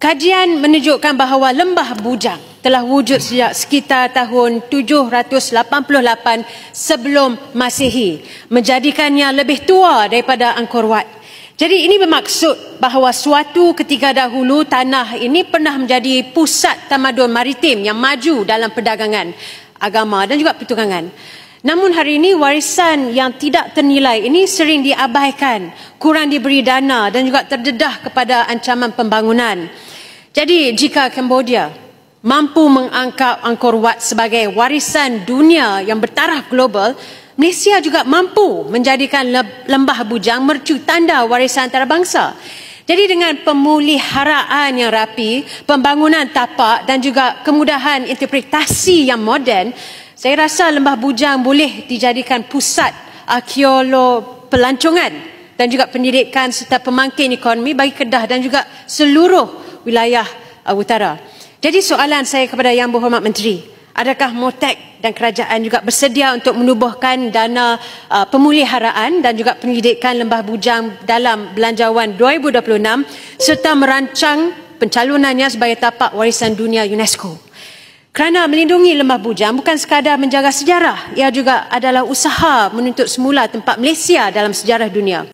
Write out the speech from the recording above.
Kajian menunjukkan bahawa Lembah Bujang telah wujud sejak sekitar tahun 788 sebelum Masihi, menjadikannya lebih tua daripada Angkor Wat. Jadi ini bermaksud bahawa suatu ketika dahulu tanah ini pernah menjadi pusat tamadun maritim yang maju dalam perdagangan, agama dan juga pertukangan. Namun hari ini warisan yang tidak ternilai ini sering diabaikan, kurang diberi dana dan juga terdedah kepada ancaman pembangunan. Jadi jika Cambodia mampu mengangkat Angkor Wat sebagai warisan dunia yang bertaraf global, Malaysia juga mampu menjadikan Lembah Bujang mercu tanda warisan antarabangsa. Jadi dengan pemuliharaan yang rapi, pembangunan tapak dan juga kemudahan interpretasi yang moden, saya rasa Lembah Bujang boleh dijadikan pusat arkeolog pelancongan dan juga pendidikan serta pemangkin ekonomi bagi Kedah dan juga seluruh wilayah utara. Jadi soalan saya kepada Yang Berhormat Menteri, adakah MOTAC dan kerajaan juga bersedia untuk menubuhkan dana pemuliharaan dan juga pendidikan Lembah Bujang dalam Belanjawan 2026 serta merancang pencalonannya sebagai tapak warisan dunia UNESCO? Kerana melindungi Lembah Bujang bukan sekadar menjaga sejarah, ia juga adalah usaha menuntut semula tempat Malaysia dalam sejarah dunia.